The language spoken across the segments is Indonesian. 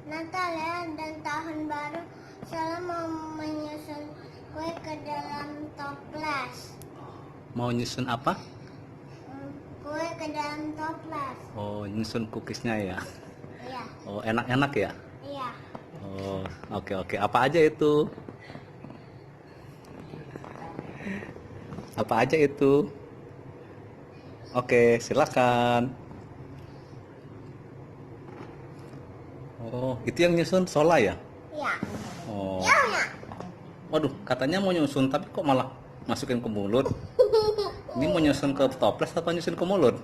Natal ya dan tahun baru selalu mau menyusun kue ke dalam toples. Mau nyusun apa? Kue ke dalam toples. Oh, nyusun cookiesnya ya. Iya. Oh, enak-enak ya. Iya. Oh, oke. Apa aja itu? Apa aja itu? Oke, silakan. Oh, itu yang nyusun Sola ya? Iya. Oh, Ya. waduh, katanya mau nyusun tapi kok malah masukin ke mulut? Ini mau nyusun ke toples atau nyusun ke mulut?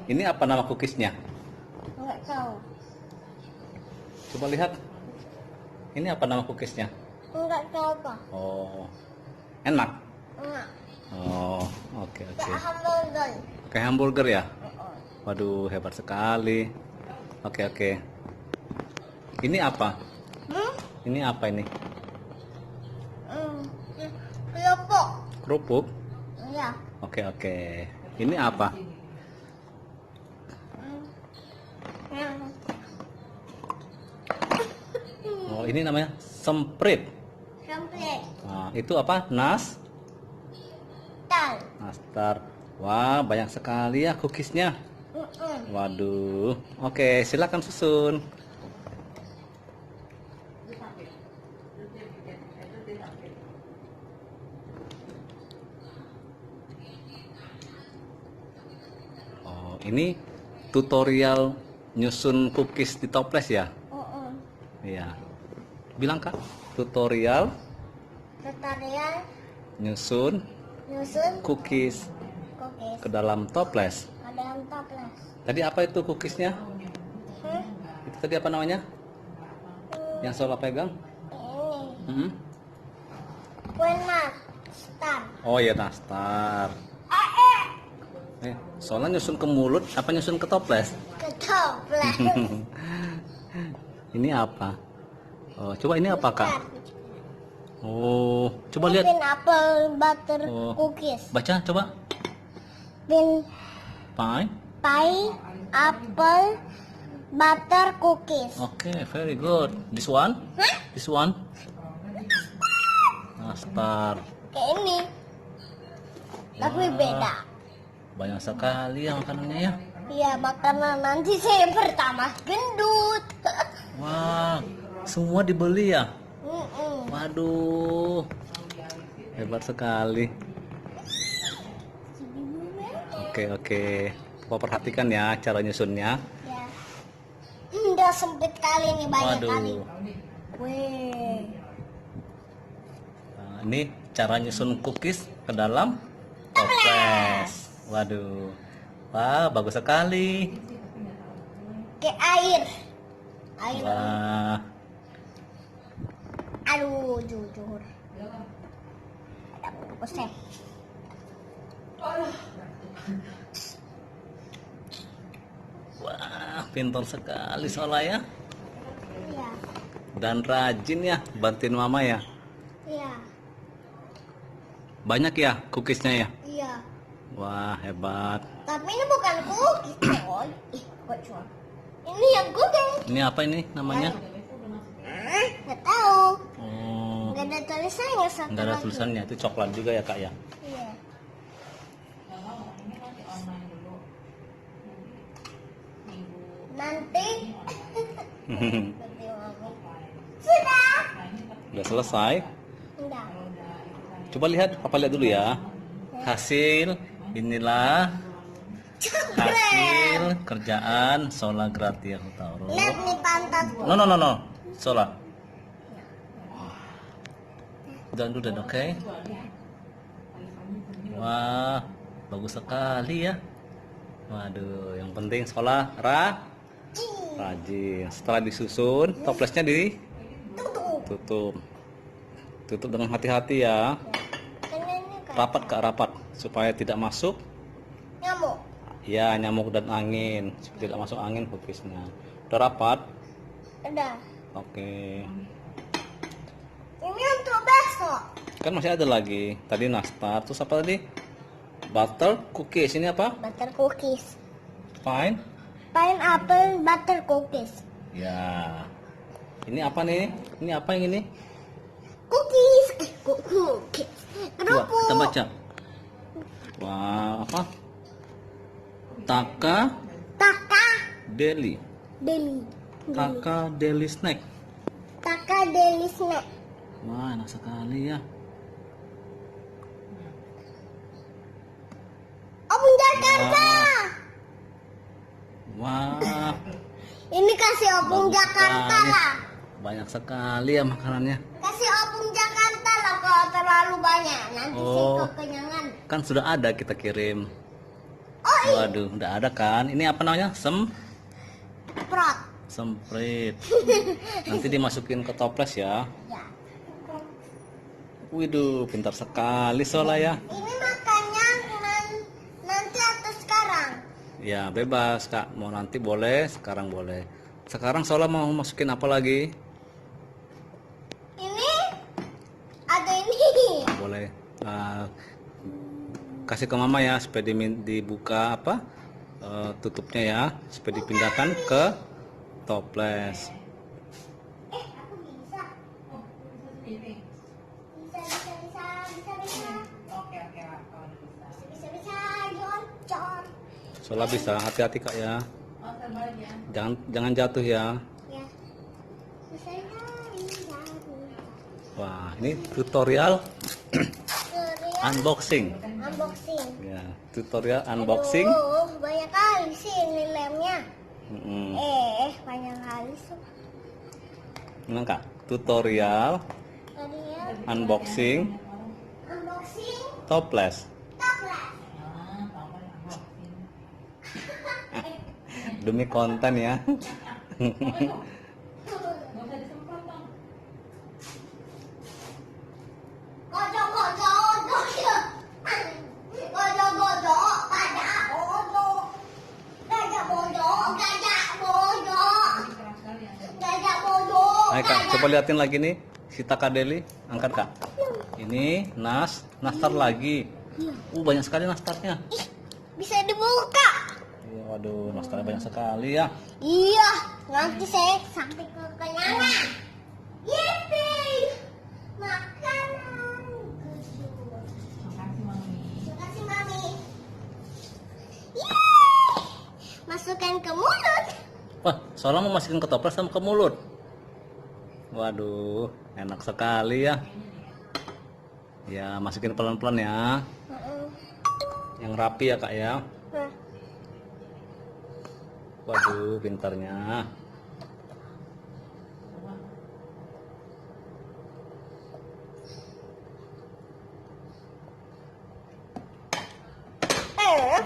Ini apa nama cookiesnya? Nggak tahu. Coba lihat. Ini apa nama cookiesnya? Nggak tahu apa. Oh, enak. Nggak. Oh, oke. Kayak hamburger. Kayak hamburger ya? Waduh, hebat sekali. Oke. Ini apa? Ini apa ini? Kelompok. Kerupuk? Iya. Oke. Ini apa? Oh, ini namanya semprit. Semprit. Nah, itu apa? Nastar. Wah, banyak sekali ya cookiesnya. Waduh. Oke, silakan susun. Oh, ini tutorial nyusun cookies di toples ya? Iya. Bilang Kak, tutorial nyusun cookies ke dalam toples. Tadi apa itu cookiesnya? Itu tadi apa namanya? Yang Sola pegang? Ini kue nastar. Oh ya, nastar. Soalnya nyusun ke mulut, apa nyusun ke toples? Ke toples. Ini apa? Oh, coba ini apa Kak? Oh, coba lihat. Pin apple butter Oh. cookies. Baca, coba. Pin Pie. apple butter cookies. Oke, very good. This one? This one? Nastar. Kayak ini. Tapi beda. Banyak sekali ya makanannya ya. Iya, makanan nanti saya pertama gendut. Wah, semua dibeli ya? Waduh, hebat sekali. Oke. Papa perhatikan ya cara nyusunnya. Ya. Udah sempit kali nih, banyak kali. Waduh. Wih. Nah, ini cara nyusun cookies ke dalam toples. Waduh. Wah, bagus sekali. Kayak air. Air. Wah. Aduh, jujur. Ada fokusnya. Wah, pintar sekali Sola ya. Iya. Dan rajin ya, bantuin mama ya. Iya. Banyak ya cookiesnya ya. Iya. Wah, hebat. Tapi ini bukan cookies, coy. Kok coy? Ini yang cookies. Ini apa ini namanya? Nggak tahu. Oh, Nggak ada tulisannya satu enggak ada lagi. tulisannya. Itu coklat juga ya Kak ya. Iya. Nanti. Sudah. Udah selesai. Enggak. Coba lihat, Papa lihat dulu ya. Hasil, inilah hasil kerjaan Sola Gratia Hutaurus. Lihat nih pantatku. No. Sola. Dan oke. Wah, bagus sekali ya. Waduh, yang penting Sola rajin. Setelah disusun, toplesnya Tutup. tutup dengan hati-hati ya. Kan ini kan Rapat Kak, rapat supaya tidak masuk nyamuk. ya nyamuk dan angin. Supaya tidak masuk angin cookiesnya. Udah rapat? Udah. Oke. Ini untuk besok. Kan masih ada lagi. Tadi nastar, terus apa tadi? Butter cookies. Ini apa? Butter cookies. Fine. pineapple butter cookies. Ya. Ini apa nih? Ini apa yang ini? Cookies. Cookies. Coba Kerupuk. kita baca. Wah, apa? Taka Taka Deli. deli. Taka Deli Snack. Taka deli snack. Wah, enak sekali ya. Opung Jakarta. Wah, Ini kasih opung bagus Jakarta sekali. lah. Banyak sekali ya makanannya. Kasih opung Jakarta lah kalau terlalu banyak. Nanti Oh. saya kekenyangan. Kan sudah ada kita kirim. Oh iya. Waduh, udah ada kan? Ini apa namanya? Prot. Semprit. Nanti dimasukin ke toples ya. Ya. Widih, pintar sekali Sola ya. Ini makannya nanti atau sekarang? Ya, bebas Kak. Mau nanti boleh, sekarang boleh. Sekarang Sola mau masukin apa lagi? Ini ada ini. Boleh. Kasih ke Mama ya supaya dibuka apa? Tutupnya ya, supaya dipindahkan ke toples. Aku bisa. Bisa. Bisa. Jor. Sola bisa, hati-hati Kak ya. Jangan jatuh ya. Ya. Bisa. Wah, ini tutorial unboxing. Unboxing. Ya, tutorial unboxing. Banyak kali sih ini lemnya. Mm-mm. Banyak kali sih. Memang Kak, tutorial Tadi ya. unboxing Unboxing. toples. Toples. Demi konten ya. Ayo Kak, coba liatin lagi nih si Taka Deli, angkat Kak. Ini nastar lagi. Banyak sekali nastarnya. Bisa dibuka. Iya, waduh, nastarnya banyak sekali ya. Iya, nanti saya sampai kekenyangan. Yippee! Makanan. Makasih, Mami. Yeay! Masukkan ke mulut. Wah, Sola mau masukin ke toples sama ke mulut. Waduh, enak sekali ya. Ya, masukin pelan-pelan ya. Yang rapi ya Kak ya. Waduh, pintarnya.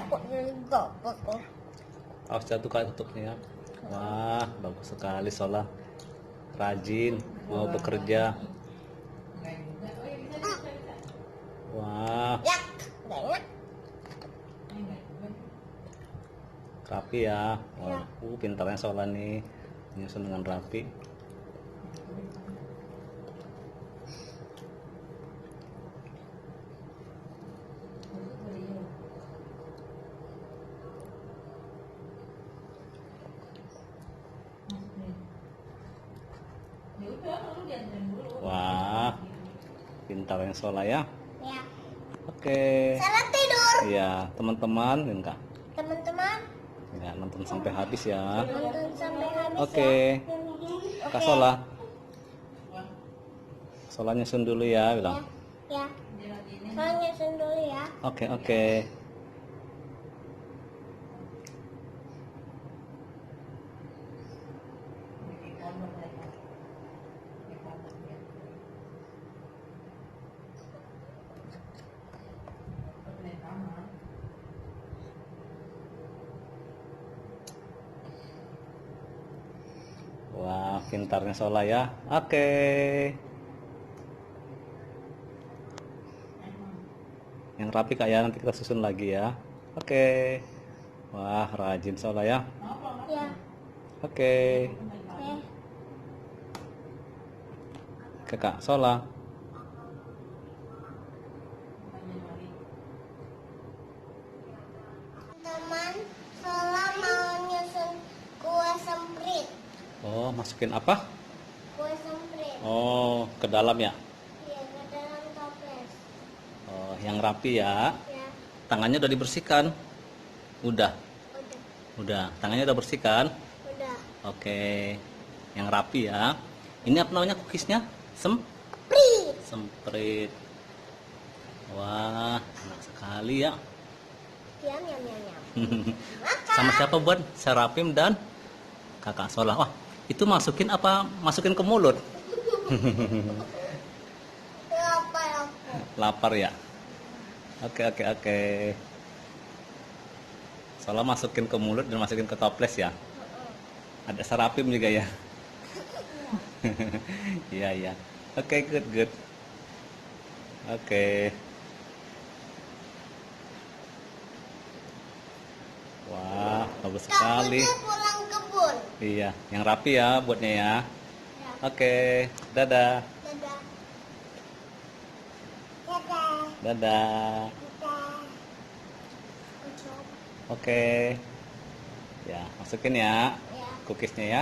Kok jadi gobok kok? Awas jatuh Kak tutupnya. Wah, bagus sekali Sola. Rajin, mau bekerja. Wah, Ya, nggak enak. rapi ya. Wah, pintarnya Sola nih. Menyusun dengan rapi. Wah, pintarnya Sola ya. Ya. Oke. Selamat tidur, Ya, teman-teman, enggak. teman-teman. Ya, nonton sampai habis ya. Nonton sampai habis Oke. ya. Kak Sola. Sola nyusun dulu ya, bilang. Ya. Soalnya dulu ya. Oke, oke. Wah, pintarnya Sola ya. Oke. Yang rapi Kak ya, nanti kita susun lagi ya. Oke. Wah, rajin Sola ya. Ya. Oke. Oke Kak, Sola. Teman, Sola mau nyusun Oh, masukin apa? Kue semprit. Oh, ke dalam ya. Iya, ke dalam toples. Oh, yang rapi ya. Ya, Tangannya udah dibersihkan. Udah. udah. Udah. Tangannya udah bersihkan. Udah. Oke. Yang rapi ya. Ini apa namanya cookiesnya? Prit. Semprit. Wah, enak sekali ya. Yam, yam, yam, yam. Sama siapa buat? Serapim dan Kakak Solah. Wah, itu masukin apa? Masukin ke mulut? Lapar aku. Lapar ya? Oke, oke, oke. Solah masukin ke mulut dan masukin ke toples ya? Ada serapim juga ya? Iya, iya. Oke, good, good. Oke. Wah, bagus sekali. Takutnya pulang kebun. Iya, yang rapi ya buatnya ya. Ya. Oke, dadah. Dadah. Dadah. Dadah. Dadah. Oke. Ya, masukin ya Ya. cookiesnya ya.